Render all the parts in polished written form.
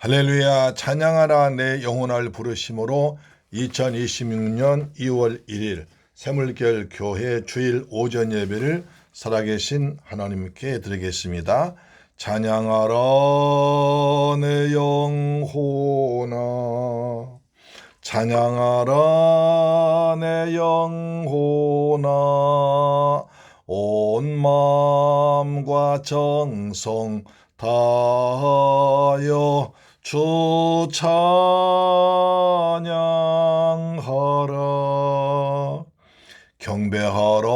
할렐루야. 찬양하라 내 영혼을 부르심으로 2026년 2월 1일 새물결 교회 주일 오전 예배를 살아계신 하나님께 드리겠습니다. 찬양하라 내 영혼아, 찬양하라 내 영혼아, 온 마음과 정성 다하여 주 찬양하라. 경배하라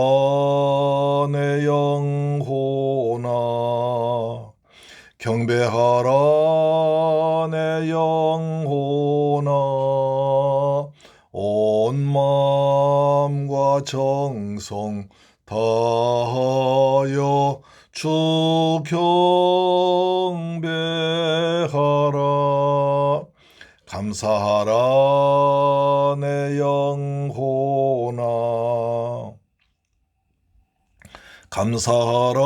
내 영혼아, 경배하라 내 영혼아, 온 마음과 정성 다하여 주 경배하라. 감사하라 내 영혼아, 감사하라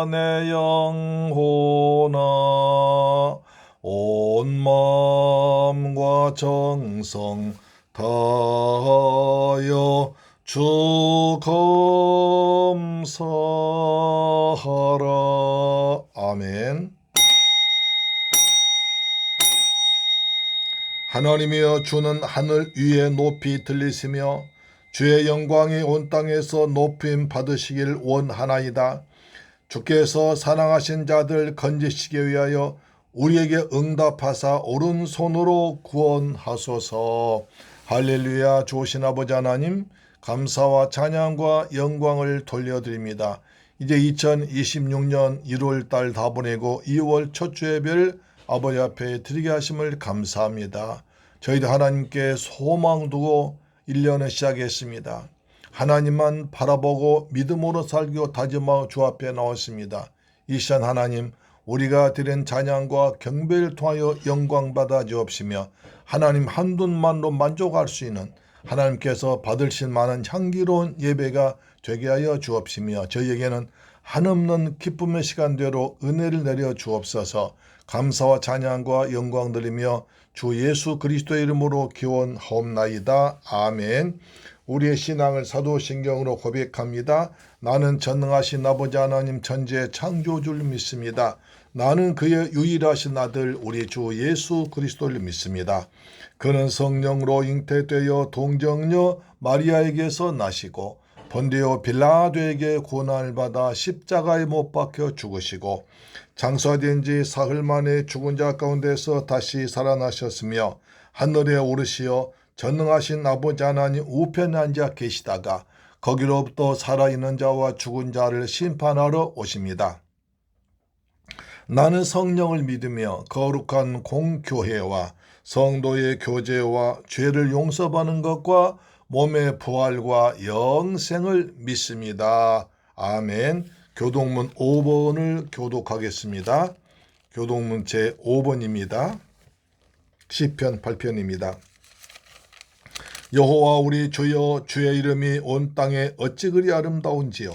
내 영혼아, 온 마음과 정성 다하여 주 감사하라. 아멘. 하나님이여, 주는 하늘 위에 높이 들리시며 주의 영광이 온 땅에서 높임 받으시길 원하나이다. 주께서 사랑하신 자들 건지시기 위하여 우리에게 응답하사 오른손으로 구원하소서. 할렐루야. 좋으신 아버지 하나님, 감사와 찬양과 영광을 돌려드립니다. 이제 2026년 1월달 다 보내고 2월 첫 주 예배를 아버지 앞에 드리게 하심을 감사합니다. 저희도 하나님께 소망 두고 1년을 시작했습니다. 하나님만 바라보고 믿음으로 살기로 다짐하고 주 앞에 나왔습니다. 이 시간 하나님, 우리가 드린 찬양과 경배를 통하여 영광 받아 주옵시며 하나님 한 분만로 만족할 수 있는 하나님께서 받으실 만한 향기로운 예배가 되게 하여 주옵시며 저희에게는 한없는 기쁨의 시간대로 은혜를 내려 주옵소서. 감사와 찬양과 영광 드리며 주 예수 그리스도의 이름으로 기원하옵나이다. 아멘. 우리의 신앙을 사도신경으로 고백합니다. 나는 전능하신 아버지 하나님 천지의 창조주를 믿습니다. 나는 그의 유일하신 아들 우리 주 예수 그리스도를 믿습니다. 그는 성령으로 잉태되어 동정녀 마리아에게서 나시고 본디오 빌라도에게 고난을 받아 십자가에 못 박혀 죽으시고 장사된 지 사흘 만에 죽은 자 가운데서 다시 살아나셨으며 하늘에 오르시어 전능하신 아버지 하나님 우편에 앉아 계시다가 거기로부터 살아있는 자와 죽은 자를 심판하러 오십니다. 나는 성령을 믿으며 거룩한 공교회와 성도의 교제와 죄를 용서받는 것과 몸의 부활과 영생을 믿습니다. 아멘. 교동문 5번을 교독하겠습니다. 교동문 제 5번입니다. 시편 8편입니다. 여호와 우리 주여, 주의 이름이 온 땅에 어찌 그리 아름다운지요.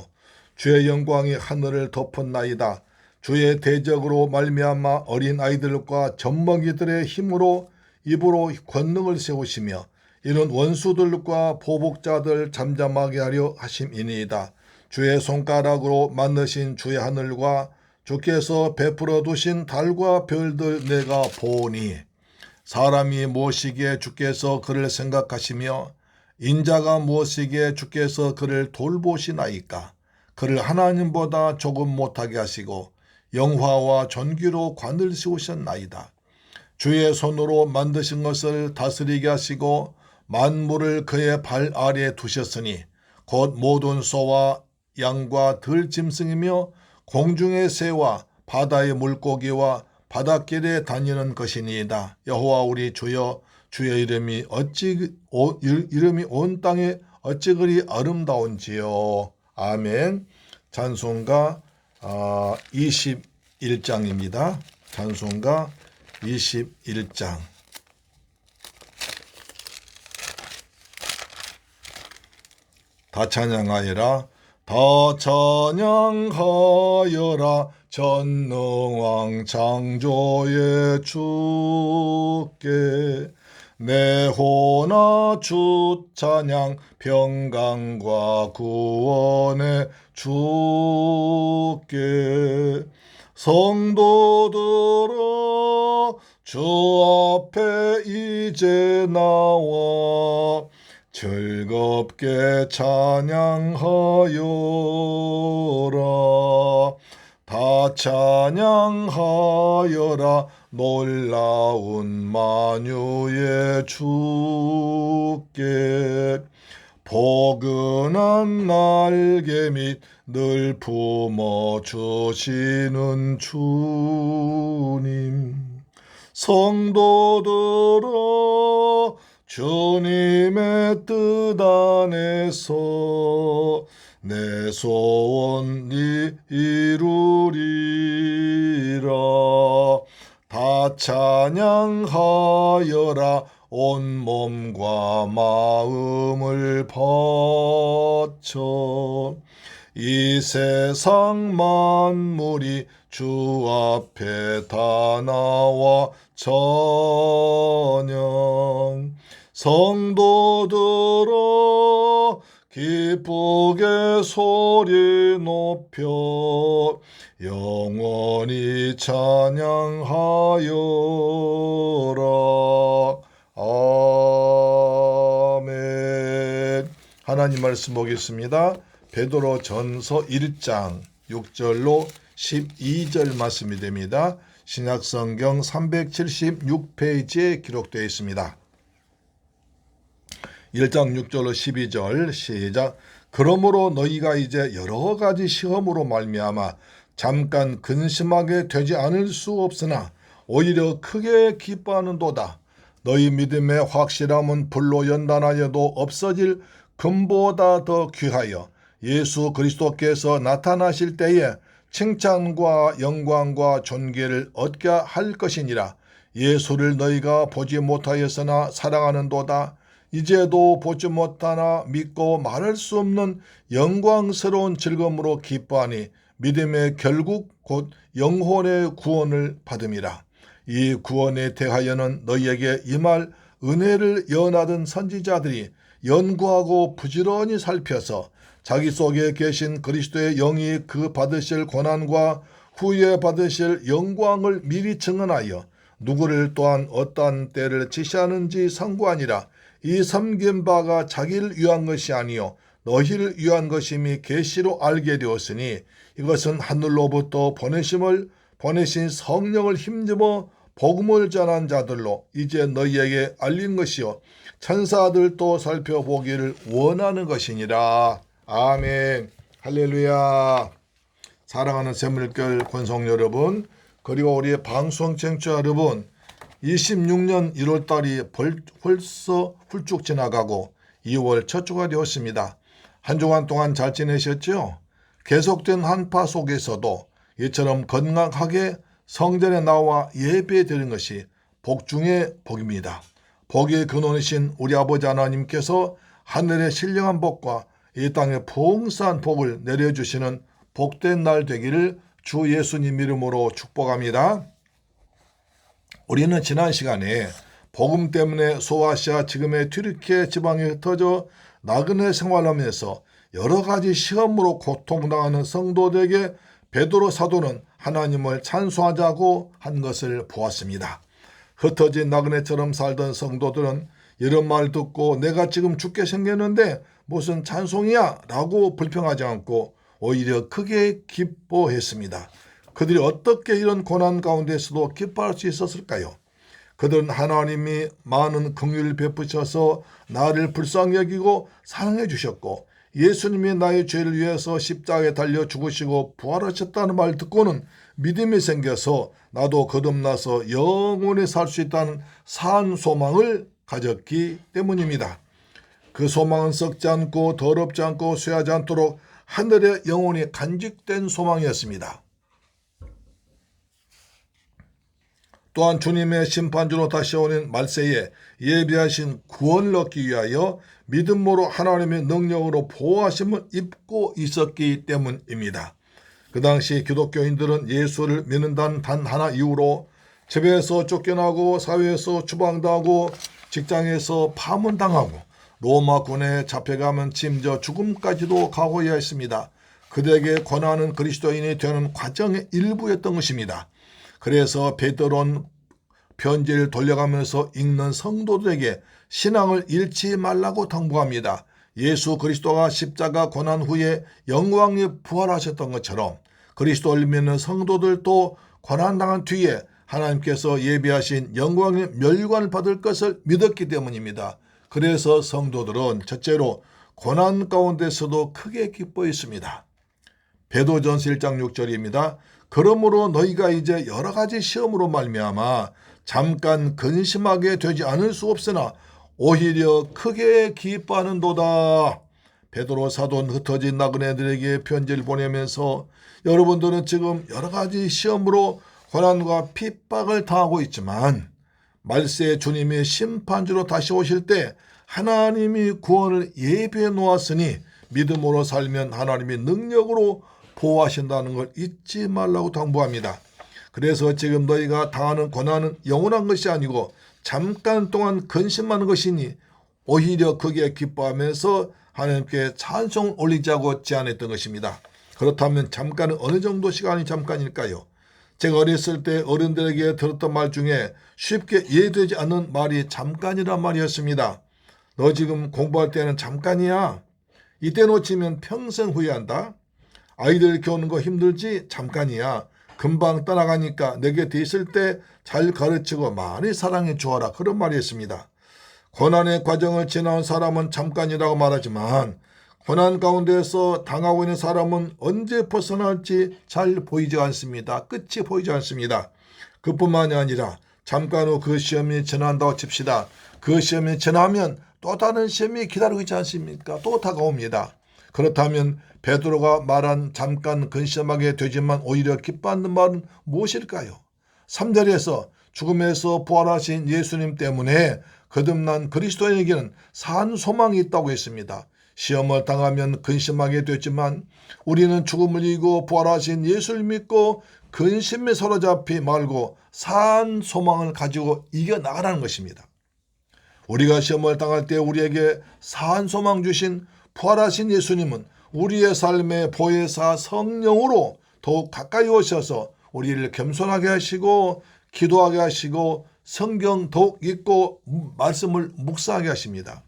주의 영광이 하늘을 덮었나이다. 주의 대적으로 말미암아 어린 아이들과 젖먹이들의 힘으로 입으로 권능을 세우시며 이는 원수들과 보복자들 잠잠하게 하려 하심이니이다. 주의 손가락으로 만드신 주의 하늘과 주께서 베풀어 두신 달과 별들 내가 보니 사람이 무엇이기에 주께서 그를 생각하시며 인자가 무엇이기에 주께서 그를 돌보시나이까. 그를 하나님보다 조금 못하게 하시고 영화와 존귀로 관을 씌우셨나이다. 주의 손으로 만드신 것을 다스리게 하시고 만물을 그의 발 아래에 두셨으니 곧 모든 소와 양과 들짐승이며 공중의 새와 바다의 물고기와 바닷길에 다니는 것이니이다. 여호와 우리 주여, 주의 이름이 온 땅에 어찌 그리 아름다운지요. 아멘. 찬송가 21장입니다. 찬송가 21장. 다 찬양하여라, 다 찬양하여라, 전능왕 창조의 주께 내 호나 주 찬양 평강과 구원의 주께 성도들아 주 앞에 이제 나와 즐겁게 찬양하여라. 다 찬양하여라. 놀라운 만유의 주께 포근한 날개 밑 늘 품어주시는 주님 성도들아 주님의 뜻 안에서 내 소원 이루리라. 다 찬양하여라. 온 몸과 마음을 바쳐 이 세상 만물이 주 앞에 다 나와 찬양 성도들아 기쁘게 소리 높여 영원히 찬양하여라. 아멘. 하나님 말씀 보겠습니다. 베드로 전서 1장 6절로 12절 말씀이 됩니다. 신약성경 376페이지에 기록되어 있습니다. 1장 6절로 12절 시작. 그러므로 너희가 이제 여러 가지 시험으로 말미암아 잠깐 근심하게 되지 않을 수 없으나 오히려 크게 기뻐하는도다. 너희 믿음의 확실함은 불로 연단하여도 없어질 금보다 더 귀하여 예수 그리스도께서 나타나실 때에 칭찬과 영광과 존귀를 얻게 할 것이니라. 예수를 너희가 보지 못하였으나 사랑하는도다. 이제도 보지 못하나 믿고 말할 수 없는 영광스러운 즐거움으로 기뻐하니 믿음의 결국 곧 영혼의 구원을 받음이라. 이 구원에 대하여는 너희에게 임할 은혜를 연하던 선지자들이 연구하고 부지런히 살펴서 자기 속에 계신 그리스도의 영이 그 받으실 고난과 후에 받으실 영광을 미리 증언하여 누구를 또한 어떠한 때를 지시하는지 상고하니라. 이 섬긴 바가 자기를 위한 것이 아니요 너희를 위한 것임이 계시로 알게 되었으니 이것은 하늘로부터 보내신 성령을 힘입어 복음을 전한 자들로 이제 너희에게 알린 것이요 천사들도 살펴보기를 원하는 것이니라. 아멘. 할렐루야. 사랑하는 새물결 권속 여러분, 그리고 우리 방송 청취자 여러분, 26년 1월달이 벌써 훌쩍 지나가고 2월 첫 주가 되었습니다. 한 주간 동안 잘 지내셨죠? 계속된 한파 속에서도 이처럼 건강하게 성전에 나와 예배드리는 것이 복 중의 복입니다. 복의 근원이신 우리 아버지 하나님께서 하늘의 신령한 복과 이 땅에 풍성한 복을 내려주시는 복된 날 되기를 주 예수님 이름으로 축복합니다. 우리는 지난 시간에 복음 때문에 소아시아 지금의 튀르키예 지방에 흩어져 나그네 생활하면서 여러 가지 시험으로 고통당하는 성도들에게 베드로 사도는 하나님을 찬송하자고 한 것을 보았습니다. 흩어진 나그네처럼 살던 성도들은 이런 말 듣고 내가 지금 죽게 생겼는데 무슨 찬송이야? 라고 불평하지 않고 오히려 크게 기뻐했습니다. 그들이 어떻게 이런 고난 가운데서도 기뻐할 수 있었을까요? 그들은 하나님이 많은 긍휼을 베푸셔서 나를 불쌍히 여기고 사랑해 주셨고 예수님이 나의 죄를 위해서 십자가에 달려 죽으시고 부활하셨다는 말 듣고는 믿음이 생겨서 나도 거듭나서 영원히 살 수 있다는 산 소망을 가졌기 때문입니다. 그 소망은 썩지 않고 더럽지 않고 쇠하지 않도록 하늘에 영원히 간직된 소망이었습니다. 또한 주님의 심판주로 다시 오는 말세에 예비하신 구원을 얻기 위하여 믿음으로 하나님의 능력으로 보호하심을 입고 있었기 때문입니다. 그 당시 기독교인들은 예수를 믿는다는 단 하나 이유로 집에서 쫓겨나고 사회에서 추방당하고 직장에서 파문당하고 로마군에 잡혀가면 심지어 죽음까지도 각오해야 했습니다. 그들에게 권하는 그리스도인이 되는 과정의 일부였던 것입니다. 그래서 베드로는 편지를 돌려가면서 읽는 성도들에게 신앙을 잃지 말라고 당부합니다. 예수 그리스도가 십자가 고난 후에 영광에 부활하셨던 것처럼 그리스도를 믿는 성도들도 고난당한 뒤에 하나님께서 예비하신 영광의 멸관을 받을 것을 믿었기 때문입니다. 그래서 성도들은 첫째로 고난 가운데서도 크게 기뻐했습니다. 베드로전서 1장 6절입니다. 그러므로 너희가 이제 여러 가지 시험으로 말미암아 잠깐 근심하게 되지 않을 수 없으나 오히려 크게 기뻐하는도다. 베드로 사도는 흩어진 나그네들에게 편지를 보내면서 여러분들은 지금 여러 가지 시험으로 고난과 핍박을 당하고 있지만 말세 주님의 심판주로 다시 오실 때 하나님이 구원을 예비해 놓았으니 믿음으로 살면 하나님이 능력으로 보호하신다는 걸 잊지 말라고 당부합니다. 그래서 지금 너희가 당하는 고난은 영원한 것이 아니고 잠깐 동안 근심하는 것이니 오히려 크게 기뻐하면서 하나님께 찬송을 올리자고 제안했던 것입니다. 그렇다면 잠깐은 어느 정도 시간이 잠깐일까요? 제가 어렸을 때 어른들에게 들었던 말 중에 쉽게 이해되지 않는 말이 잠깐이란 말이었습니다. 너 지금 공부할 때는 잠깐이야. 이때 놓치면 평생 후회한다. 아이들 키우는 거 힘들지? 잠깐이야. 금방 떠나가니까 내 곁에 있을 때 잘 가르치고 많이 사랑해 주어라. 그런 말이었습니다. 고난의 과정을 지나온 사람은 잠깐이라고 말하지만 고난 가운데서 당하고 있는 사람은 언제 벗어날지 잘 보이지 않습니다. 끝이 보이지 않습니다. 그뿐만이 아니라 잠깐 후 그 시험이 지난다고 칩시다. 그 시험이 지나면 또 다른 시험이 기다리고 있지 않습니까? 또 다가옵니다. 그렇다면 베드로가 말한 잠깐 근심하게 되지만 오히려 기뻐하는 말은 무엇일까요? 3절에서 죽음에서 부활하신 예수님 때문에 거듭난 그리스도인에게는 산 소망이 있다고 했습니다. 시험을 당하면 근심하게 되지만 우리는 죽음을 이기고 부활하신 예수를 믿고 근심에 사로잡히 말고 산 소망을 가지고 이겨나가라는 것입니다. 우리가 시험을 당할 때 우리에게 산 소망 주신 부활하신 예수님은 우리의 삶의 보혜사 성령으로 더욱 가까이 오셔서 우리를 겸손하게 하시고 기도하게 하시고 성경 더욱 읽고 말씀을 묵상하게 하십니다.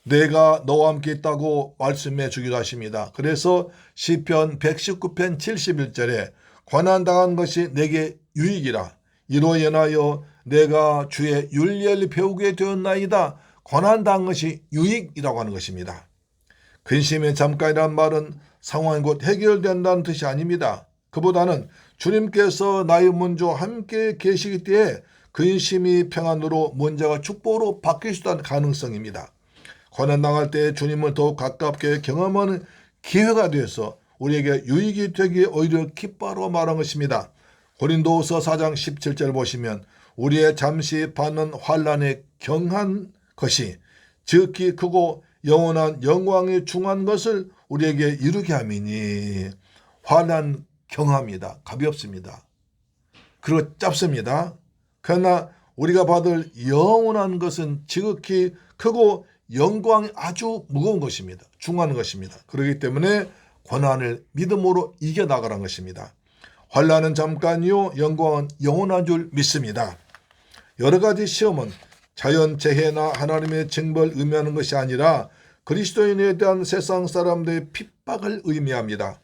내가 너와 함께 있다고 말씀해 주기도 하십니다. 그래서 시편 119편 71절에 고난당한 것이 내게 유익이라 이로 인하여 내가 주의 윤리를 배우게 되었나이다. 고난당한 것이 유익이라고 하는 것입니다. 근심의 잠깐이란 말은 상황이 곧 해결된다는 뜻이 아닙니다. 그보다는 주님께서 나의 문제와 함께 계시기 때에 근심이 평안으로 문제가 축복으로 바뀔 수 있다는 가능성입니다. 고난당할 때 주님을 더욱 가깝게 경험하는 기회가 되어서 우리에게 유익이 되기에 오히려 기뻐하라고 말한 것입니다. 고린도후서 4장 17절 보시면 우리의 잠시 받는 환난에 경한 것이 지극히 크고 영원한 영광에 중한 것을 우리에게 이루게 함이니 환난 경합니다. 가볍습니다. 그리고 짧습니다. 그러나 우리가 받을 영원한 것은 지극히 크고 영광이 아주 무거운 것입니다. 중한 것입니다. 그렇기 때문에 고난을 믿음으로 이겨나가라는 것입니다. 환난은 잠깐이요 영광은 영원한 줄 믿습니다. 여러 가지 시험은 자연재해나 하나님의 징벌을 의미하는 것이 아니라 그리스도인에 대한 세상 사람들의 핍박을 의미합니다.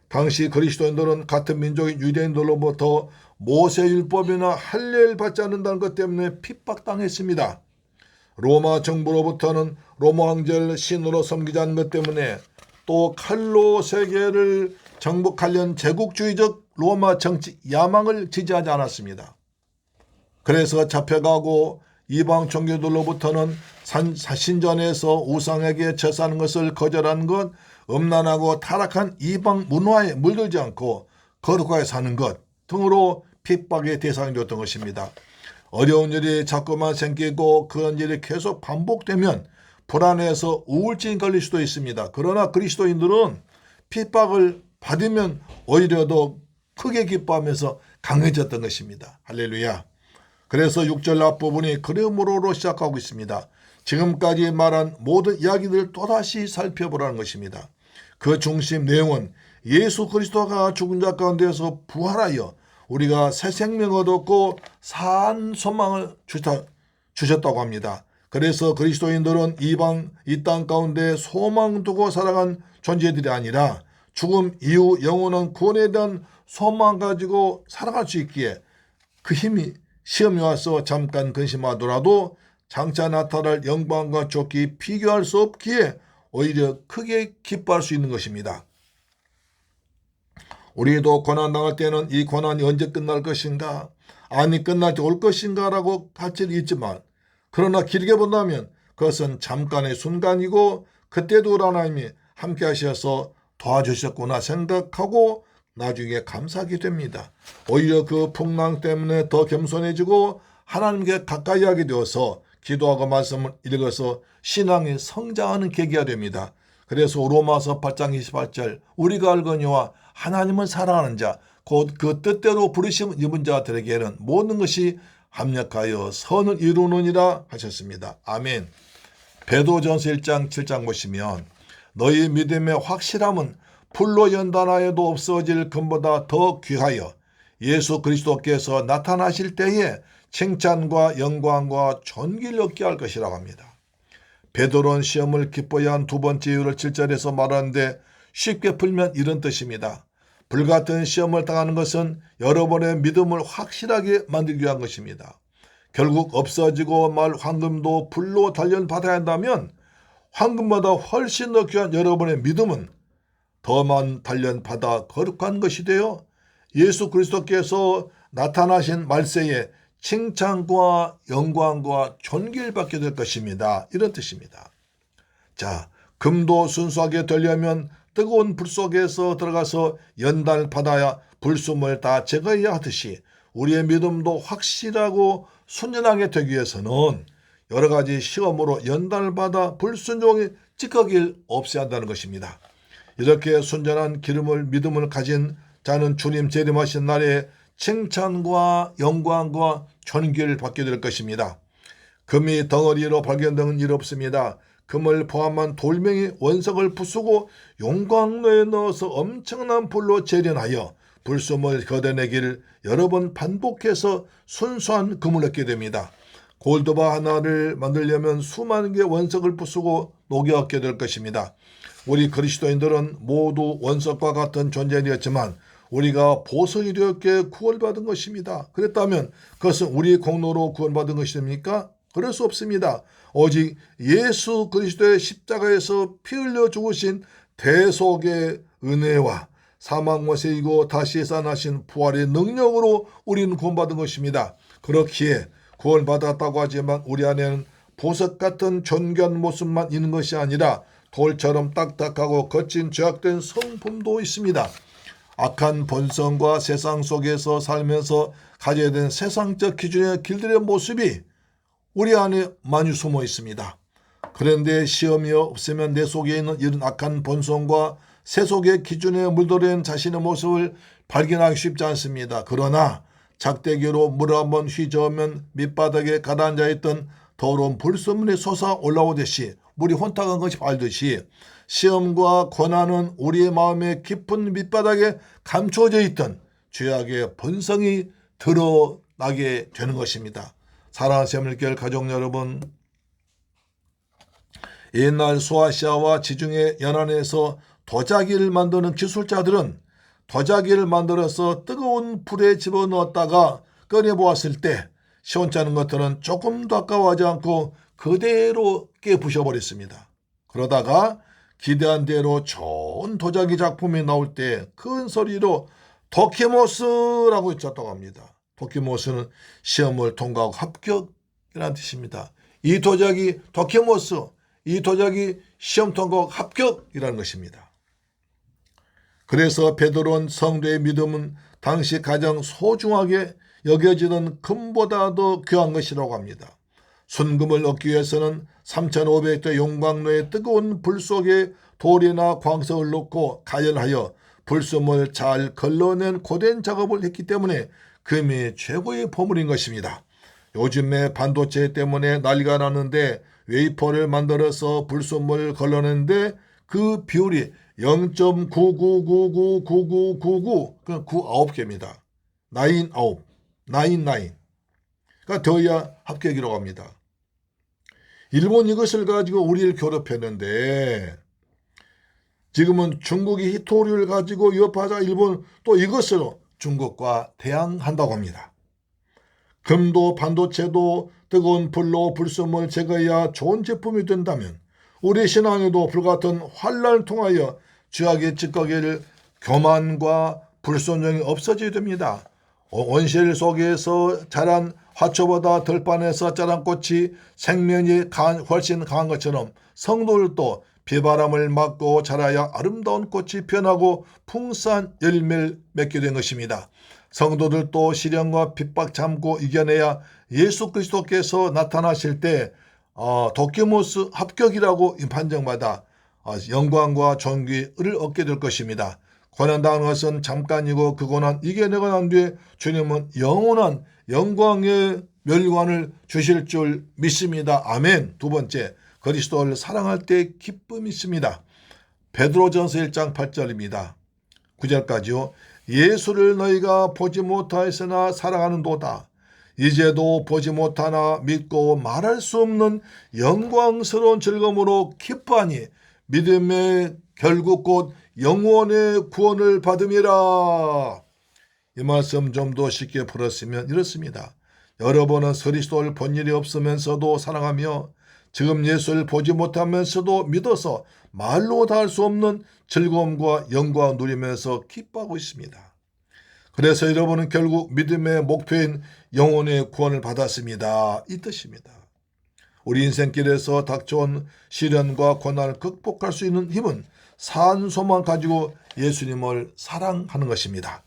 당시 그리스도인들은 같은 민족인 유대인들로부터 모세율법이나 할례를 받지 않는다는 것 때문에 핍박당했습니다. 로마 정부로부터는 로마 황제를 신으로 섬기지 않는 것 때문에 또 칼로 세계를 정복하려는 제국주의적 로마 정치 야망을 지지하지 않았습니다. 그래서 잡혀가고 이방 종교들로부터는 신전에서 우상에게 제사하는 것을 거절하는 것, 음란하고 타락한 이방 문화에 물들지 않고 거룩하게 사는 것 등으로 핍박의 대상이 되었던 것입니다. 어려운 일이 자꾸만 생기고 그런 일이 계속 반복되면 불안해서 우울증이 걸릴 수도 있습니다. 그러나 그리스도인들은 핍박을 받으면 오히려 더 크게 기뻐하면서 강해졌던 것입니다. 할렐루야. 그래서 6절 앞부분이 그러므로로 시작하고 있습니다. 지금까지 말한 모든 이야기들을 또다시 살펴보라는 것입니다. 그 중심 내용은 예수 그리스도가 죽은 자 가운데서 부활하여 우리가 새 생명 얻었고 산 소망을 주셨다고 합니다. 그래서 그리스도인들은 이방 이 땅 가운데 소망 두고 살아간 존재들이 아니라 죽음 이후 영원한 구원에 대한 소망 가지고 살아갈 수 있기에 그 힘이 시험이 와서 잠깐 근심하더라도 장차 나타날 영광과 좋게 비교할 수 없기에 오히려 크게 기뻐할 수 있는 것입니다. 우리도 고난당할 때는 이 고난이 언제 끝날 것인가, 아니 끝날 때 올 것인가 라고 갈지는 있지만, 그러나 길게 본다면 그것은 잠깐의 순간이고 그때도 하나님이 함께 하셔서 도와주셨구나 생각하고 나중에 감사하게 됩니다. 오히려 그 풍랑 때문에 더 겸손해지고 하나님께 가까이 하게 되어서 기도하고 말씀을 읽어서 신앙이 성장하는 계기가 됩니다. 그래서 로마서 8장 28절 우리가 알거니와 하나님을 사랑하는 자 곧 그 뜻대로 부르심 입은 자들에게는 모든 것이 합력하여 선을 이루느니라 하셨습니다. 아멘. 베드로전서 1장 7장 보시면 너희 믿음의 확실함은 불로 연단하여도 없어질 금보다 더 귀하여 예수 그리스도께서 나타나실 때에 칭찬과 영광과 존귀를 얻게 할 것이라고 합니다. 베드로는 시험을 기뻐야 한 두 번째 이유를 7절에서 말하는데 쉽게 풀면 이런 뜻입니다. 불같은 시험을 당하는 것은 여러분의 믿음을 확실하게 만들기 위한 것입니다. 결국 없어지고 말 황금도 불로 단련받아야 한다면 황금보다 훨씬 더 귀한 여러분의 믿음은 더만 단련받아 거룩한 것이 되어 예수 그리스도께서 나타나신 말세에 칭찬과 영광과 존귀를 받게 될 것입니다. 이런 뜻입니다. 자, 금도 순수하게 되려면 뜨거운 불 속에서 들어가서 연단을 받아야 불순물을 다 제거해야 하듯이 우리의 믿음도 확실하고 순전하게 되기 위해서는 여러 가지 시험으로 연단을 받아 불순종이 찌꺼기를 없애야 한다는 것입니다. 이렇게 순전한 기름을 믿음을 가진 자는 주님 재림하신 날에 칭찬과 영광과 존귀를 받게 될 것입니다. 금이 덩어리로 발견되는 일 없습니다. 금을 포함한 돌멩이 원석을 부수고 용광로에 넣어서 엄청난 불로 재련하여 불순물을 걷어내기를 여러 번 반복해서 순수한 금을 얻게 됩니다. 골드바 하나를 만들려면 수만 개의 원석을 부수고 녹여 얻게 될 것입니다. 우리 그리스도인들은 모두 원석과 같은 존재이었지만 우리가 보석이 되었기에 구원받은 것입니다. 그랬다면 그것은 우리 공로로 구원받은 것입니까? 그럴 수 없습니다. 오직 예수 그리스도의 십자가에서 피 흘려 죽으신 대속의 은혜와 사망과 세이고 다시 살아나신 부활의 능력으로 우리는 구원받은 것입니다. 그렇기에 구원받았다고 하지만 우리 안에는 보석 같은 존귀한 모습만 있는 것이 아니라 돌처럼 딱딱하고 거친 죄악된 성품도 있습니다. 악한 본성과 세상 속에서 살면서 가져야 되는 세상적 기준의 길들의 모습이 우리 안에 많이 숨어 있습니다. 그런데 시험이 없으면 내 속에 있는 이런 악한 본성과 세속의 기준에 물들인 자신의 모습을 발견하기 쉽지 않습니다. 그러나 작대기로 물 한번 휘저으면 밑바닥에 가라앉아 있던 더러운 불순물이 솟아 올라오듯이 물이 혼탁한 것이 알듯이 시험과 고난은 우리의 마음의 깊은 밑바닥에 감추어져 있던 죄악의 본성이 드러나게 되는 것입니다. 사랑하는 새물교회 가족 여러분, 옛날 소아시아와 지중해 연안에서 도자기를 만드는 기술자들은 도자기를 만들어서 뜨거운 불에 집어넣었다가 꺼내보았을 때 시원찮은 것들은 조금도 아까워하지 않고 그대로 깨부셔버렸습니다. 그러다가 기대한 대로 좋은 도자기 작품이 나올 때 큰 소리로 도키모스라고 외쳤다고 합니다. 도키모스는 시험을 통과하고 합격이라는 뜻입니다. 이 도자기 도키모스, 이 도자기 시험 통과하고 합격이라는 것입니다. 그래서 베드로는 성도의 믿음은 당시 가장 소중하게 여겨지는 금보다도 귀한 것이라고 합니다. 순금을 얻기 위해서는 3,500도 용광로의 뜨거운 불 속에 돌이나 광석을 넣고 가열하여 불순물 잘 걸러낸 고된 작업을 했기 때문에 금이 최고의 보물인 것입니다. 요즘에 반도체 때문에 난리가 나는데 웨이퍼를 만들어서 불순물 걸러내는데 그 비율이 0.99999999 그 99개입니다. 99. 가 더해야 합격이라고 합니다. 일본 이것을 가지고 우리를 괴롭혔는데 지금은 중국이 히토리를 가지고 위협하자 일본 또 이것으로 중국과 대항한다고 합니다. 금도 반도체도 뜨거운 불로 불순물 제거해야 좋은 제품이 된다면 우리 신앙에도 불같은 환란을 통하여 죄악의 찌꺼기를 교만과 불순종이 없어져야 됩니다. 온실 속에서 자란 화초보다 덜 반에서 자란 꽃이 생명이 훨씬 강한 것처럼 성도들도 비바람을 맞고 자라야 아름다운 꽃이 피어나고 풍성한 열매를 맺게 된 것입니다. 성도들도 시련과 핍박 참고 이겨내야 예수 그리스도께서 나타나실 때 도끼모스 합격이라고 판정받아 영광과 존귀를 얻게 될 것입니다. 고난당하는 것은 잠깐이고 그 고난 이겨내고 난 뒤에 주님은 영원한 영광의 멸관을 주실 줄 믿습니다. 아멘. 두 번째, 그리스도를 사랑할 때 기쁨이 있습니다. 베드로전서 1장 8절입니다. 9절까지요. 예수를 너희가 보지 못하였으나 사랑하는도다. 이제도 보지 못하나 믿고 말할 수 없는 영광스러운 즐거움으로 기뻐하니 믿음의 결국 곧 영원의 구원을 받음이라. 이 말씀 좀 더 쉽게 풀었으면 이렇습니다. 여러분은 그리스도를 본 일이 없으면서도 사랑하며 지금 예수를 보지 못하면서도 믿어서 말로 다 할 수 없는 즐거움과 영광을 누리면서 기뻐하고 있습니다. 그래서 여러분은 결국 믿음의 목표인 영혼의 구원을 받았습니다. 이 뜻입니다. 우리 인생길에서 닥쳐온 시련과 고난을 극복할 수 있는 힘은 산소만 가지고 예수님을 사랑하는 것입니다.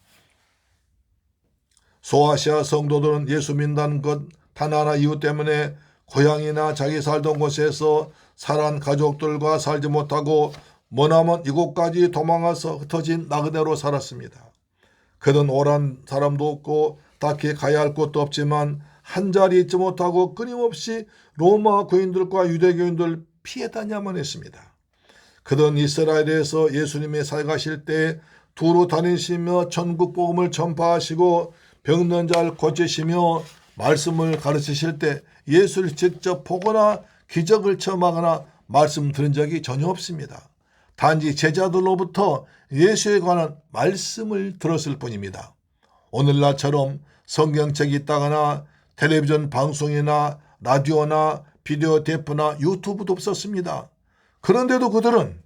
소아시아 성도들은 예수 믿는다는 것 단 하나 이유 때문에 고향이나 자기 살던 곳에서 사랑 가족들과 살지 못하고 머나먼 이곳까지 도망가서 흩어진 나그네로 살았습니다. 그는 오란 사람도 없고 딱히 가야 할 곳도 없지만 한 자리 있지 못하고 끊임없이 로마 교인들과 유대교인들 피해 다녀야만 했습니다. 그는 이스라엘에서 예수님이 살아가실 때 두루 다니시며 천국 복음을 전파하시고 병든 자를 고치시며 말씀을 가르치실 때 예수를 직접 보거나 기적을 체험하거나 말씀 들은 적이 전혀 없습니다. 단지 제자들로부터 예수에 관한 말씀을 들었을 뿐입니다. 오늘날처럼 성경책이 있다거나 텔레비전 방송이나 라디오나 비디오 테이프나 유튜브도 없었습니다. 그런데도 그들은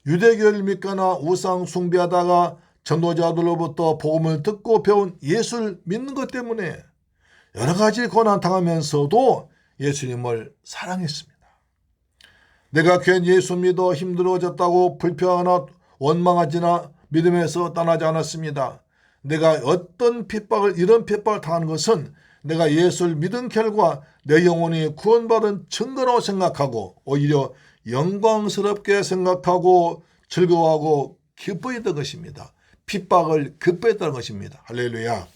유대교를 믿거나 우상 숭배하다가 전도자들로부터 복음을 듣고 배운 예수를 믿는 것 때문에 여러 가지 고난 당하면서도 예수님을 사랑했습니다. 내가 괜히 예수 믿어 힘들어졌다고 불평하거나 원망하지나 믿음에서 떠나지 않았습니다. 내가 어떤 핍박을 이런 핍박을 당하는 것은 내가 예수를 믿은 결과 내 영혼이 구원받은 증거라고 생각하고 오히려 영광스럽게 생각하고 즐거워하고 기뻐했던 것입니다. 핍박을 기뻐했던 것입니다. 할렐루야.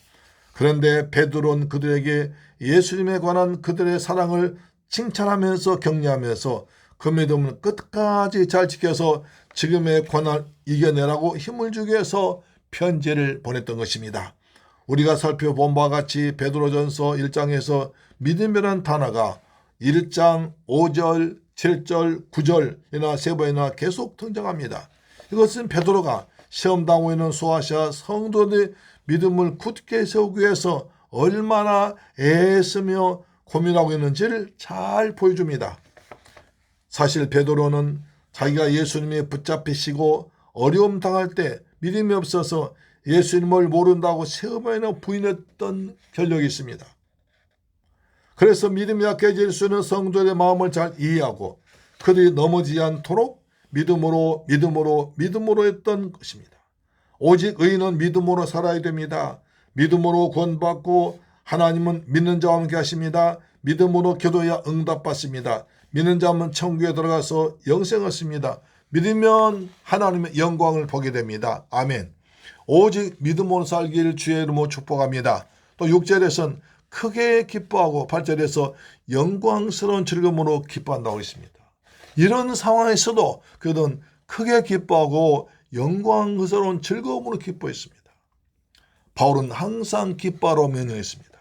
그런데 베드로는 그들에게 예수님에 관한 그들의 사랑을 칭찬하면서 격려하면서 그 믿음을 끝까지 잘 지켜서 지금의 고난을 이겨내라고 힘을 주기 위해서 편지를 보냈던 것입니다. 우리가 살펴본 바와 같이 베드로전서 1장에서 믿음이라는 단어가 1장 5절, 7절, 9절이나 세 번이나 계속 등장합니다. 이것은 베드로가 시험당하고 있는 소아시아 성도들의 믿음을 굳게 세우기 위해서 얼마나 애쓰며 고민하고 있는지를 잘 보여줍니다. 사실 베드로는 자기가 예수님이 붙잡히시고 어려움 당할 때 믿음이 없어서 예수님을 모른다고 세 번이나 부인했던 경력이 있습니다. 그래서 믿음이 약해질 수 있는 성도의 마음을 잘 이해하고 그들이 넘어지지 않도록 믿음으로 했던 것입니다. 오직 의인은 믿음으로 살아야 됩니다. 믿음으로 구원받고 하나님은 믿는 자와 함께 하십니다. 믿음으로 기도해야 응답받습니다. 믿는 자는 천국에 들어가서 영생을 얻습니다. 믿으면 하나님의 영광을 보게 됩니다. 아멘. 오직 믿음으로 살기를 주의 이름으로 축복합니다. 또 6절에서는 크게 기뻐하고 8절에서 영광스러운 즐거움으로 기뻐한다고 했습니다. 이런 상황에서도 그들은 크게 기뻐하고 영광스러운 즐거움으로 기뻐했습니다. 바울은 항상 기뻐하라고 명령했습니다.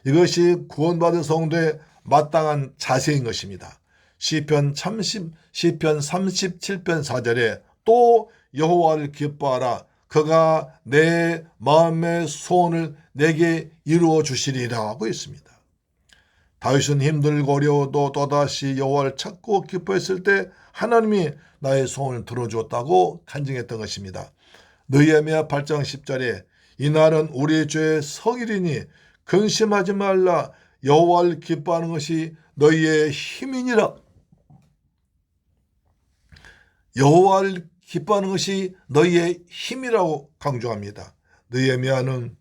이것이 구원받은 성도의 마땅한 자세인 것입니다. 시편 37편 4절에 또 여호와를 기뻐하라. 그가 내 마음의 소원을 내게 이루어 주시리라 하고 있습니다. 다윗은 힘들고 어려워도 또다시 여호와를 찾고 기뻐했을 때 하나님이 나의 소원을 들어주었다고 간증했던 것입니다. 느헤미야 8장 10절에 이날은 우리 죄의 성일이니 근심하지 말라. 여호와를 기뻐하는 것이 너희의 힘이니라. 여호와를 기뻐하는 것이 너희의 힘이라고 강조합니다. 느헤미야는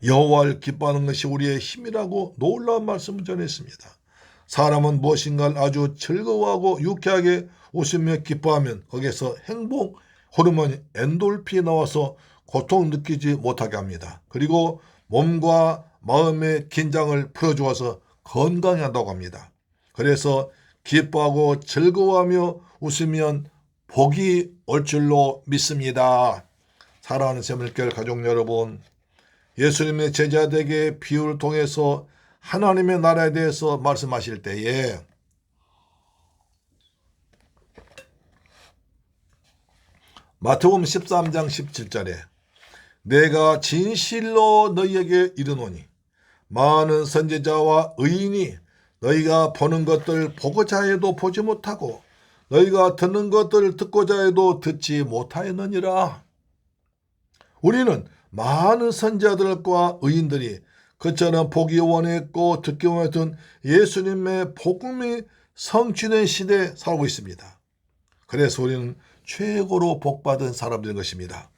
여호와를 기뻐하는 것이 우리의 힘이라고 놀라운 말씀을 전했습니다. 사람은 무엇인가를 아주 즐거워하고 유쾌하게 웃으며 기뻐하면 거기에서 행복 호르몬 엔돌핀이 나와서 고통 느끼지 못하게 합니다. 그리고 몸과 마음의 긴장을 풀어주어서 건강해 한다고 합니다. 그래서 기뻐하고 즐거워하며 웃으면 복이 올 줄로 믿습니다. 사랑하는 새물결 가족 여러분, 예수님의 제자들에게 비유를 통해서 하나님의 나라에 대해서 말씀하실 때에 마태복음 13장 17절에 내가 진실로 너희에게 이르노니 많은 선지자와 의인이 너희가 보는 것들 보고자 해도 보지 못하고 너희가 듣는 것들을 듣고자 해도 듣지 못하였느니라. 우리는 많은 선지자들과 의인들이 그처럼 보기 원했고 듣기 원했던 예수님의 복음이 성취된 시대에 살고 있습니다. 그래서 우리는 최고로 복받은 사람들인 것입니다.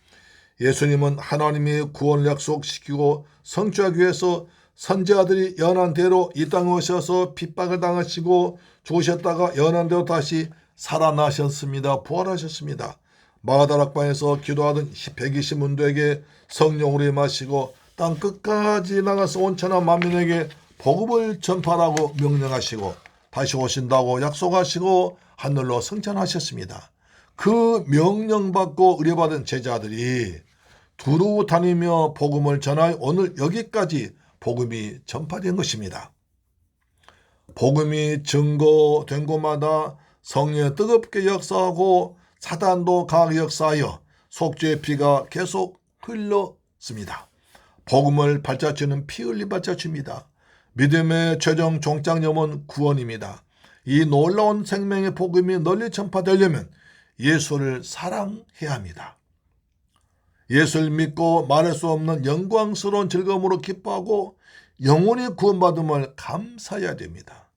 예수님은 하나님이 구원을 약속시키고 성취하기 위해서 선지자들이 연한 대로 이 땅에 오셔서 핍박을 당하시고 죽으셨다가 연한 대로 다시 살아나셨습니다. 부활하셨습니다. 마가다락방에서 기도하던 120문도에게 성령으로 임하시고 땅 끝까지 나가서 온천한 만민에게 복음을 전파하라고 명령하시고 다시 오신다고 약속하시고 하늘로 승천하셨습니다. 그 명령받고 의뢰받은 제자들이 두루 다니며 복음을 전하여 오늘 여기까지 복음이 전파된 것입니다. 복음이 증거된 곳마다 성령이 뜨겁게 역사하고 사단도 강하게 역사하여 속죄의 피가 계속 흘렀습니다. 복음을 발자취는 피 흘린 발자취입니다. 믿음의 최종 종착점은 구원입니다. 이 놀라운 생명의 복음이 널리 전파되려면 예수를 사랑해야 합니다. 예수를 믿고 말할 수 없는 영광스러운 즐거움으로 기뻐하고 영원히 구원받음을 감사해야 됩니다.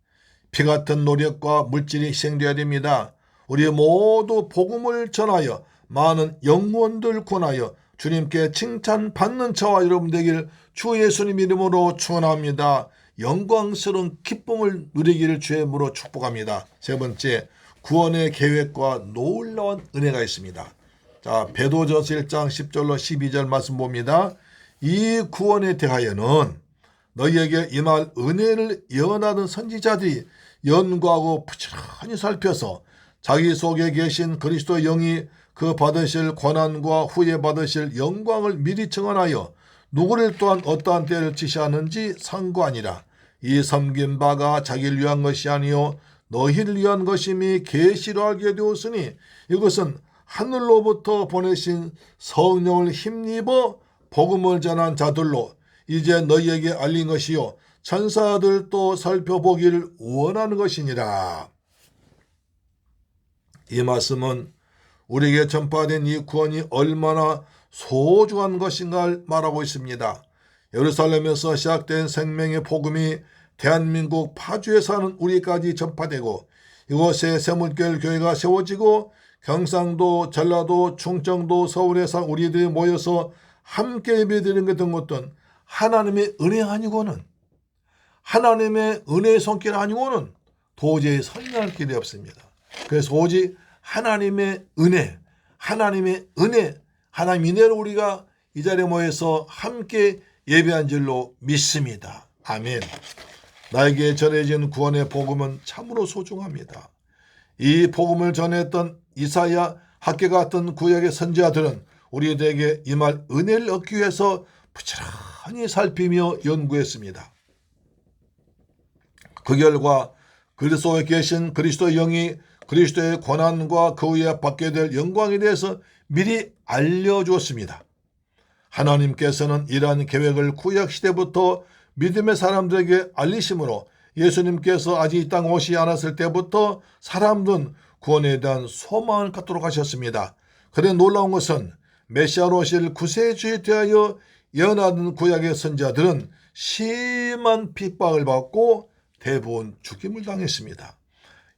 피 같은 노력과 물질이 희생되어야 됩니다. 우리 모두 복음을 전하여 많은 영혼들 구원하여 주님께 칭찬받는 저와 여러분 되기를 주 예수님 이름으로 축원합니다. 영광스러운 기쁨을 누리기를 주의 이름으로 축복합니다. 세 번째, 구원의 계획과 놀라운 은혜가 있습니다. 자, 베드로전서 1장 10절로 12절 말씀 봅니다. 이 구원에 대하여는 너희에게 임할 은혜를 예언하던 선지자들이 연구하고 부지런히 살펴서 자기 속에 계신 그리스도의 영이 그 받으실 권한과 후에 받으실 영광을 미리 청하여 누구를 또한 어떠한 때를 지시하는지 상고하니라. 이 섬긴 바가 자기를 위한 것이 아니요 너희를 위한 것임이 계시로 알게 되었으니 이것은 하늘로부터 보내신 성령을 힘입어 복음을 전한 자들로 이제 너희에게 알린 것이요 천사들도 살펴보기를 원하는 것이니라. 이 말씀은 우리에게 전파된 이 구원이 얼마나 소중한 것인가를 말하고 있습니다. 예루살렘에서 시작된 생명의 복음이 대한민국 파주에 사는 우리까지 전파되고 이곳에 새물결 교회가 세워지고 경상도, 전라도, 충청도, 서울에 산 우리들이 모여서 함께 예배드리는 같은 것은 하나님의 은혜 아니고는 하나님의 은혜의 손길 아니고는 도저히 설명할 길이 없습니다. 그래서 오직 하나님의 은혜, 하나님의 은혜, 하나님 이내로 우리가 이 자리에 모여서 함께 예배한 줄로 믿습니다. 아멘. 나에게 전해진 구원의 복음은 참으로 소중합니다. 이 복음을 전했던 이사야, 학개 같은 구약의 선지자들은 우리에게 임할 은혜를 얻기 위해서 부지런히 살피며 연구했습니다. 그 결과 그리스도에 계신 그리스도의 영이 그리스도의 고난과 그 후에 받게 될 영광에 대해서 미리 알려주었습니다. 하나님께서는 이러한 계획을 구약시대부터 믿음의 사람들에게 알리심으로 예수님께서 아직 이 땅 오시지 않았을 때부터 사람들은 구원에 대한 소망을 갖도록 하셨습니다. 그런데 놀라운 것은 메시아로 오실 구세주에 대하여 예언하던 구약의 선지자들은 심한 핍박을 받고 대부분 죽임을 당했습니다.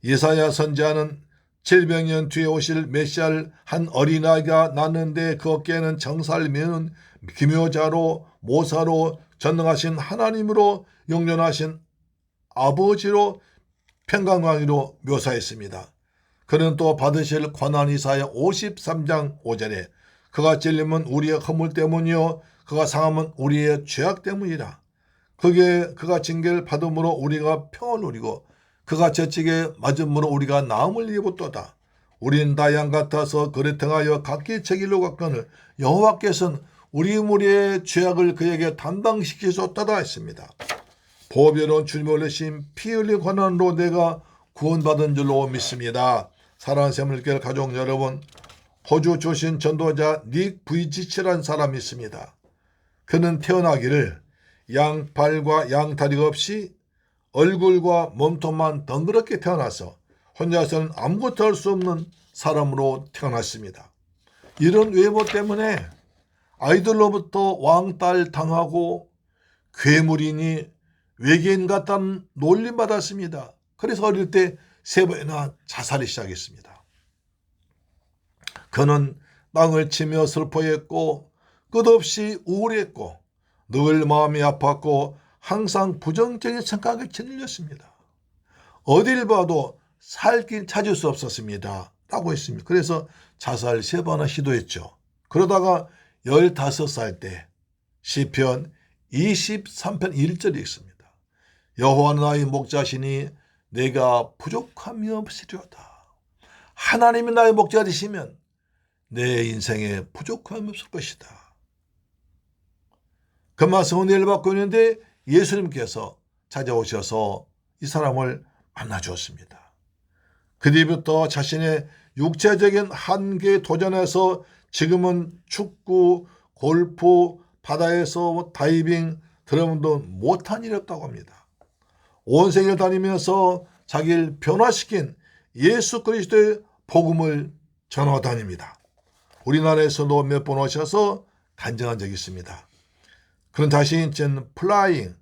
이사야 선지자는 700년 뒤에 오실 메시아를 한 어린아이가 낳는데 그 어깨에는 정사를 메는 기묘자로 모사로 전능하신 하나님으로 영존하신 아버지로 평강광이로 묘사했습니다. 그는 또 받으실 고난 이사야 53장 5절에 그가 찔림은 우리의 허물 때문이요 그가 상함은 우리의 죄악 때문이라. 그가 징계를 받음으로 우리가 평을 누리고 그가 채찍에 맞음으로 우리가 나음을 입었도다. 우린 다 양 같아서 그를 등하여 각기 책일로 갔거늘 여호와께서는 우리 무리의 죄악을 그에게 담당시키셨다다 했습니다. 보배로운 주님을 내신 피 흘린 고난으로 내가 구원받은 줄로 믿습니다. 사랑하는 새물길 가족 여러분, 호주 출신 전도자 닉 부이치치라는 사람이 있습니다. 그는 태어나기를 양팔과 양다리가 없이 얼굴과 몸통만 덩그렇게 태어나서 혼자서는 아무것도 할 수 없는 사람으로 태어났습니다. 이런 외모 때문에 아이들로부터 왕따를 당하고 괴물이니 외계인 같다는 놀림받았습니다. 그래서 어릴 때 3번이나 자살을 시작했습니다. 그는 땅을 치며 슬퍼했고 끝없이 우울했고 늘 마음이 아팠고 항상 부정적인 생각을 짓눌렸습니다. 어딜 봐도 살 길 찾을 수 없었습니다. 라고 했습니다. 그래서 자살 3번이나 시도했죠. 그러다가 15살 때 시편 23편 1절이 있습니다. 여호와는 나의 목자시니 내가 부족함이 없으리로다. 하나님이 나의 목자 되시면 내 인생에 부족함이 없을 것이다. 그 말씀 은혜를 받고 있는데 예수님께서 찾아오셔서 이 사람을 만나주었습니다. 그 뒤부터 자신의 육체적인 한계에 도전해서 지금은 축구, 골프, 바다에서 다이빙, 드럼도 못한 일이 없다고 합니다. 온 세계를 다니면서 자기를 변화시킨 예수 그리스도의 복음을 전하고 다닙니다. 우리나라에서도 몇 번 오셔서 간증한 적이 있습니다. 그런 자신이 플라잉,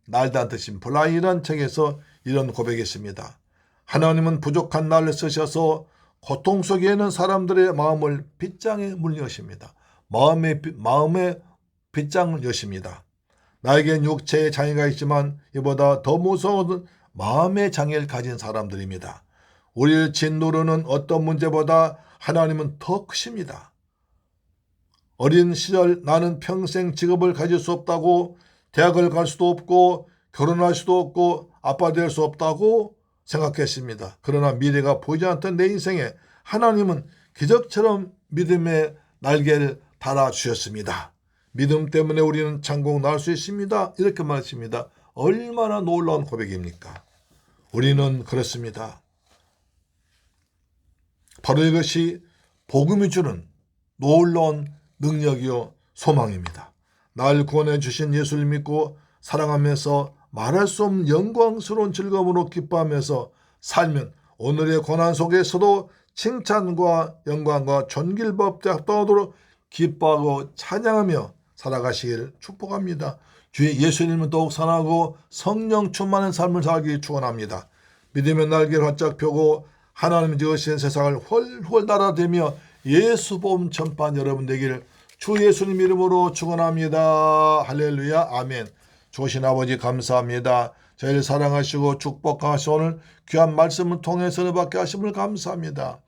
날다는 뜻인 플라잉이라는 책에서 이런 고백했습니다. 하나님은 부족한 나를 쓰셔서 고통 속에 있는 사람들의 마음을 빗장에 물리십니다. 마음의 빗장을 여십니다. 나에겐 육체의 장애가 있지만 이보다 더 무서운 마음의 장애를 가진 사람들입니다. 우리를 짓누르는 어떤 문제보다 하나님은 더 크십니다. 어린 시절 나는 평생 직업을 가질 수 없다고, 대학을 갈 수도 없고 결혼할 수도 없고 아빠 될 수 없다고 생각했습니다. 그러나 미래가 보이지 않던 내 인생에 하나님은 기적처럼 믿음의 날개를 달아주셨습니다. 믿음 때문에 우리는 창공 날 수 있습니다. 이렇게 말했습니다. 얼마나 놀라운 고백입니까? 우리는 그렇습니다. 바로 이것이 복음이 주는 놀라운 능력이요 소망입니다. 날 구원해 주신 예수를 믿고 사랑하면서 말할 수 없는 영광스러운 즐거움으로 기뻐하면서 살면 오늘의 고난 속에서도 칭찬과 영광과 존귀를 받도록 기뻐하고 찬양하며 살아가시기를 축복합니다. 주의 예수님을 더욱 사랑하고 성령 충만한 삶을 살기 축원합니다. 믿음의 날개를 활짝 펴고 하나님이 지으신 세상을 훨훨 날아다니며 예수 복음 전파한 여러분 되기를 주 예수님 이름으로 축원합니다. 할렐루야 아멘. 좋으신 아버지 감사합니다. 저희를 사랑하시고 축복하시고 오늘 귀한 말씀을 통해서 받게 하심을 감사합니다.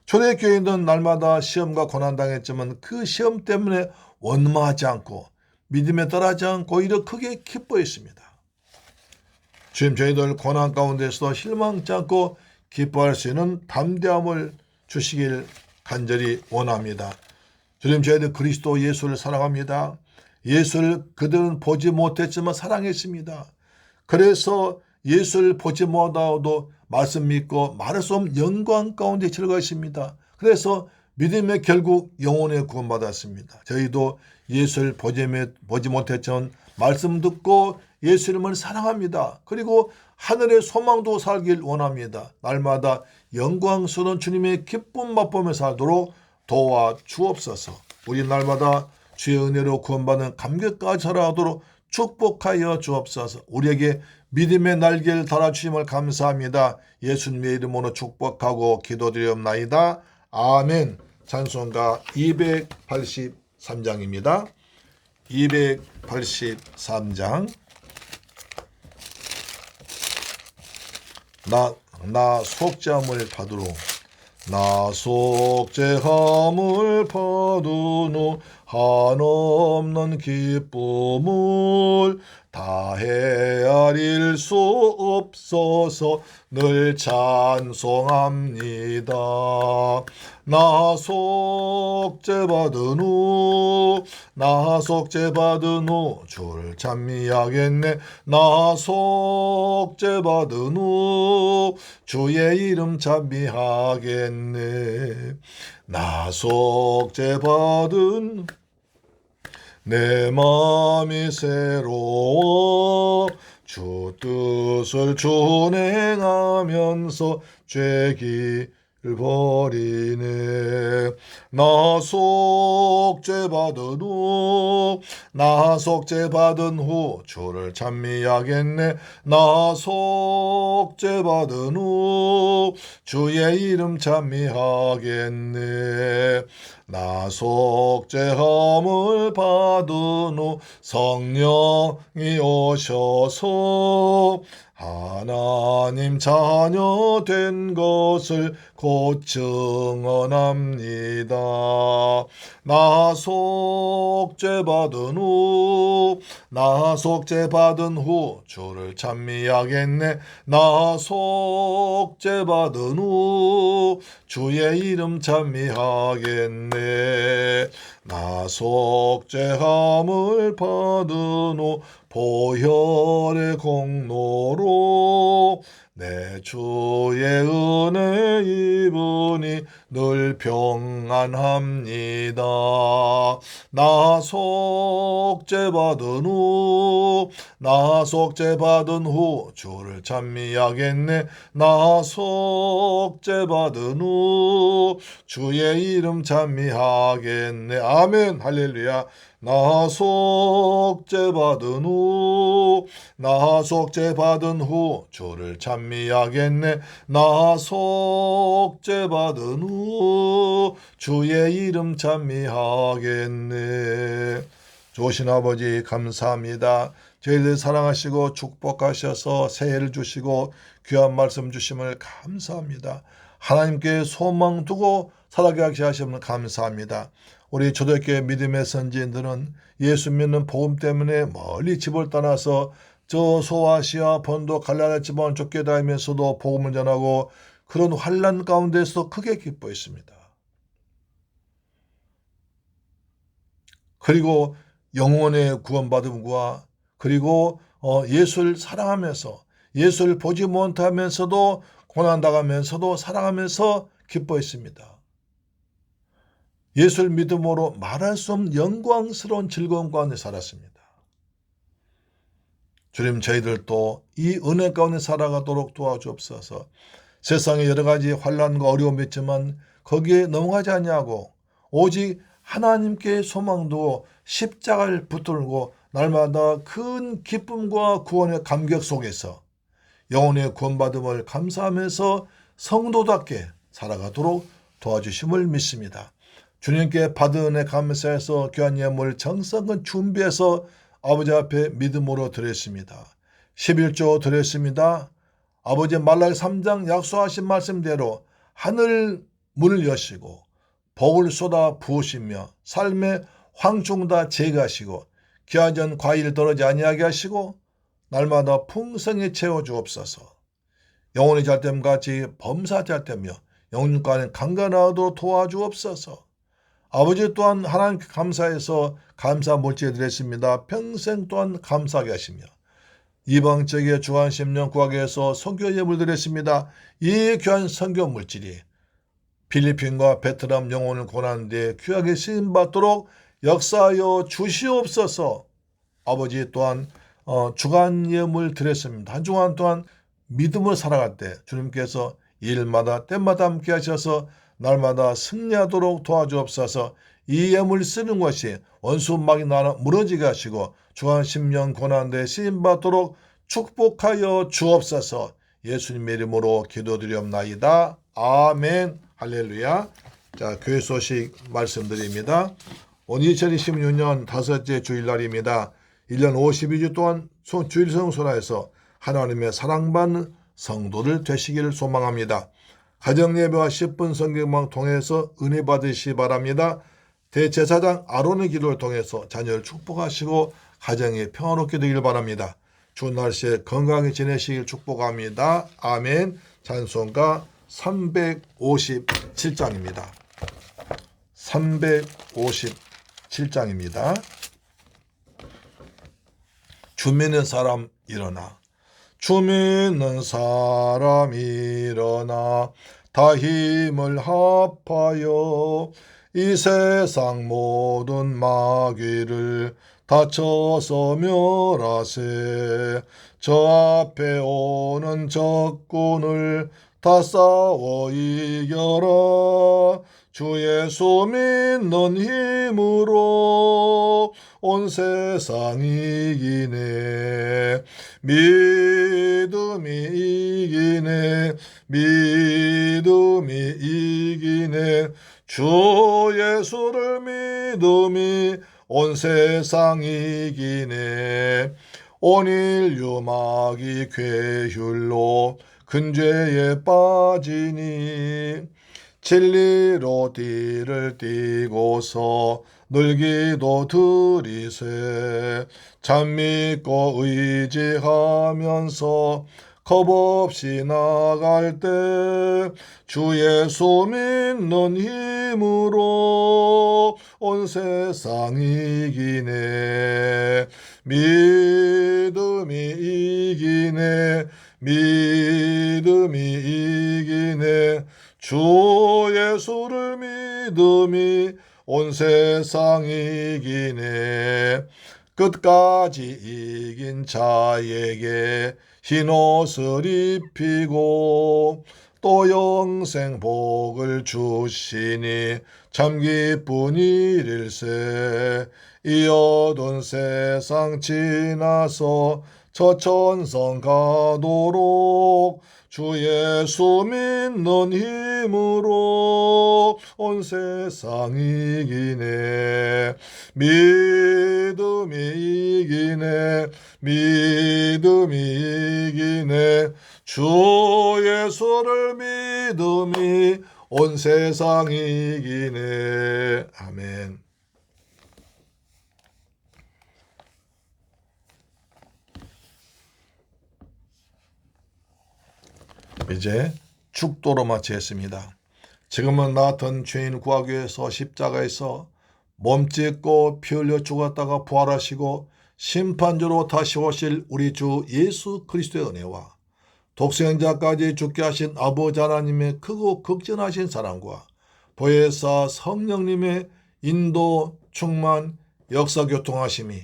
초대교인들은 날마다 시험과 고난당했지만 그 시험 때문에 원망하지 않고 믿음에 떠나지 않고 오히려 크게 기뻐했습니다. 주님, 저희들 고난 가운데서도 실망치 않고 기뻐할 수 있는 담대함을 주시길 간절히 원합니다. 주님, 저희들 그리스도 예수를 사랑합니다. 예수를 그들은 보지 못했지만 사랑했습니다. 그래서 예수를 보지 못하고도 말씀 믿고 말할 수 없는 영광 가운데 들어가십니다. 그래서 믿음의 결국 영혼의 구원받았습니다. 저희도 예수를 보지 못했지만 말씀 듣고 예수 이름을 사랑합니다. 그리고 하늘의 소망도 살길 원합니다. 날마다 영광스러운 주님의 기쁨 맛보며 살도록 도와주옵소서. 우리 날마다 주의 은혜로 구원받는 감격까지 살아가도록 축복하여 주옵소서. 우리에게 믿음의 날개를 달아주심을 감사합니다. 예수님의 이름으로 축복하고 기도드리옵나이다. 아멘. 찬송가 283장입니다. 283장. 나 속죄함을 받으러 나 속죄함을 받으노 한없는 기쁨을 다 헤아릴 수 없어서 늘 찬송합니다. 나 속죄받은 후 주를 찬미하겠네. 나 속죄받은 후 주의 이름 찬미하겠네. 나 속죄받은 내 마음이 새로워 주 뜻을 준행하면서 죄길 버리네. 나 속죄받은 후 주를 찬미하겠네. 나 속죄받은 후 주의 이름 찬미하겠네. 나 속죄함을 받은 후 성령이 오셔서 하나님 자녀 된 것을 곧 증언합니다. 나 속죄받은 후 주를 찬미하겠네. 나 속죄받은 후 주의 이름 찬미하겠네. 나 속죄함을 받은 후 보혈의 공로로 내 주의 은혜 입으니 늘 평안합니다. 나 속죄받은 후 주를 찬미하겠네. 나 속죄받은 후 주의 이름 찬미하겠네. 아멘. 할렐루야. 나 속죄받은 후 주를 찬미하겠네. 나 속죄받은 후 주의 이름 찬미하겠네. 좋으신 아버지 감사합니다. 저희들 사랑하시고 축복하셔서 새해를 주시고 귀한 말씀 주심을 감사합니다. 하나님께 소망 두고 살아가게 하시면 감사합니다. 우리 초대교회 믿음의 선지인들은 예수 믿는 복음 때문에 멀리 집을 떠나서 저 소아시아 본토 갈라라 지방 쫓겨 다니면서도 복음을 전하고 그런 환난 가운데서 크게 기뻐했습니다. 그리고 영혼의 구원받음과 그리고 예수를 사랑하면서 예수를 보지 못하면서도 고난당하면서도 사랑하면서 기뻐했습니다. 예수를 믿음으로 말할 수 없는 영광스러운 즐거움 가운데 살았습니다. 주님, 저희들도 이 은혜 가운데 살아가도록 도와주옵소서. 세상에 여러 가지 환난과 어려움이 있지만 거기에 넘어가지 아니하고 오직 하나님께 소망 두고 십자가를 붙들고 날마다 큰 기쁨과 구원의 감격 속에서 영혼의 구원받음을 감사하면서 성도답게 살아가도록 도와주심을 믿습니다. 주님께 받은 은혜 감사해서 귀한 예물 정성은 준비해서 아버지 앞에 믿음으로 드렸습니다. 11조 드렸습니다. 아버지 말라기 3장 약속하신 말씀대로 하늘 문을 여시고 복을 쏟아 부으시며 삶의 황충 다 제거하시고 귀하전 과일 떨어지 아니하게 하시고 날마다 풍성히 채워주옵소서. 영혼이 잘됨 같이 범사 잘되며 영육간에 강건하도록 도와주옵소서. 아버지 또한 하나님께 감사해서 감사 물질 드렸습니다. 평생 또한 감사하게 하시며 이방적의 주한 10년 구하게해서 선교 예물 드렸습니다. 이 귀한 선교 물질이 필리핀과 베트남 영혼을 권하는 데 귀하게 쓰임받도록 역사하여 주시옵소서. 아버지 또한 주간 예물 드렸습니다. 한 주간 동안 믿음을 살아갈 때 주님께서 일마다 때마다 함께 하셔서 날마다 승리하도록 도와주옵소서. 이 예물 쓰는 것이 원수막이 나라 무너지게 하시고 주한 10년 고난 데 쓰임받도록 축복하여 주옵소서. 예수님의 이름으로 기도드리옵나이다. 아멘. 할렐루야. 자, 교회 소식 말씀드립니다. 오늘 2026년 다섯째 주일날입니다. 1년 52주 동안 주일 성소라에서 하나님의 사랑받는 성도들 되시기를 소망합니다. 가정예배와 10분 성경방 통해서 은혜 받으시기 바랍니다. 대제사장 아론의 기도를 통해서 자녀를 축복하시고 가정이 평화롭게 되길 바랍니다. 좋은 날씨에 건강하게 지내시길 축복합니다. 아멘. 찬송가 357장입니다. 357장입니다. 주 믿는 사람 일어나. 주 믿는 사람 일어나. 다 힘을 합하여 이 세상 모든 마귀를 다쳐서 멸하세. 저 앞에 오는 적군을 다 싸워 이겨라. 주 예수 믿는 힘으로 온 세상 이기네. 믿음이 이기네. 믿음이 이기네. 주 예수를 믿음이 온 세상 이기네. 온 인류 마귀 괴휼로 큰 죄에 빠지니 진리로 띠를 띠고서 늘 기도 드리세. 참 믿고 의지하면서 겁없이 나갈 때 주 예수 믿는 힘으로 온 세상 이기네. 믿음이 이기네. 믿음이 이기네. 주 예수를 믿음이 온 세상 이기네. 끝까지 이긴 자에게 흰옷을 입히고 또 영생 복을 주시니 참 기쁜 일일세. 이 어두운 세상 지나서 저 천성 가도록 주 예수 믿는 힘으로 온 세상 이기네. 믿음이 이기네. 믿음이 이기네. 주 예수를 믿음이 온 세상 이기네. 아멘. 이제 축도로 마치겠습니다. 지금은 나 같은 죄인 구하기 위해서 십자가에서 몸 찢고 피 흘려 죽었다가 부활하시고 심판주로 다시 오실 우리 주 예수 그리스도의 은혜와 독생자까지 죽게 하신 아버지 하나님의 크고 극진하신 사랑과 보혜사 성령님의 인도 충만 역사 교통하심이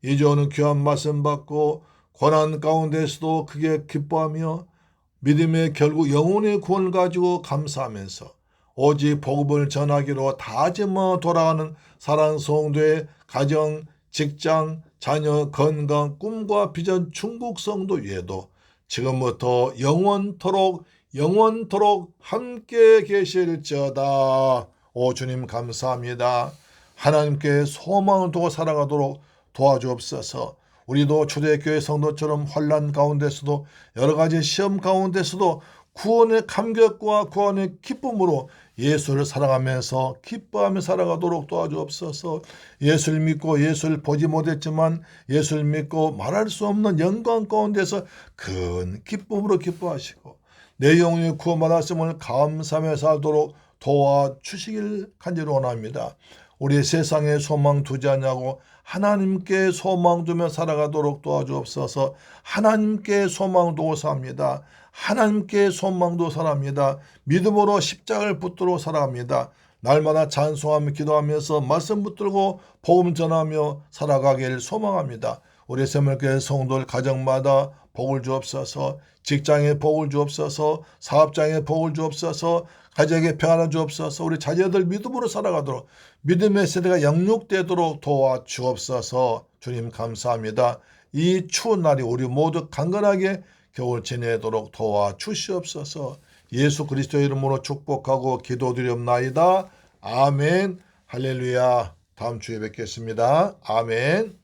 이제 오는 귀한 말씀 받고 고난 가운데서도 크게 기뻐하며 믿음의 결국 영혼의 구원을 가지고 감사하면서 오직 복음을 전하기로 다짐하며 돌아가는 사랑하는 성도의 가정, 직장, 자녀, 건강, 꿈과 비전, 중국 성도 위에도 지금부터 영원토록 함께 계실지어다. 오 주님 감사합니다. 하나님께 소망을 두고 살아가도록 도와주옵소서. 우리도 초대교회 성도처럼 환난 가운데서도 여러 가지 시험 가운데서도 구원의 감격과 구원의 기쁨으로 예수를 사랑하면서 기뻐하며 살아가도록 도와주옵소서. 예수를 믿고 예수를 보지 못했지만 예수를 믿고 말할 수 없는 영광 가운데서 큰 기쁨으로 기뻐하시고 내 영혼이 구원받았음을 감사하며 살도록 도와주시길 간절히 원합니다. 우리 세상에 소망 두지 않냐고 하나님께 소망 두며 살아가도록 도와주옵소서. 하나님께 소망 두고 삽니다. 하나님께 소망 두고 살아갑니다. 믿음으로 십자가를 붙들고 살아갑니다. 날마다 찬송하며 기도하면서 말씀 붙들고 복음 전하며 살아가길 소망합니다. 우리 새물교회 성도들 가정마다 복을 주옵소서. 직장에 복을 주옵소서. 사업장에 복을 주옵소서. 가정에 평안을 주옵소서. 우리 자녀들 믿음으로 살아가도록 믿음의 세대가 영육되도록 도와주옵소서. 주님 감사합니다. 이 추운 날이 우리 모두 강건하게 겨울 지내도록 도와주시옵소서. 예수 그리스도의 이름으로 축복하고 기도드리옵나이다. 아멘. 할렐루야. 다음 주에 뵙겠습니다. 아멘.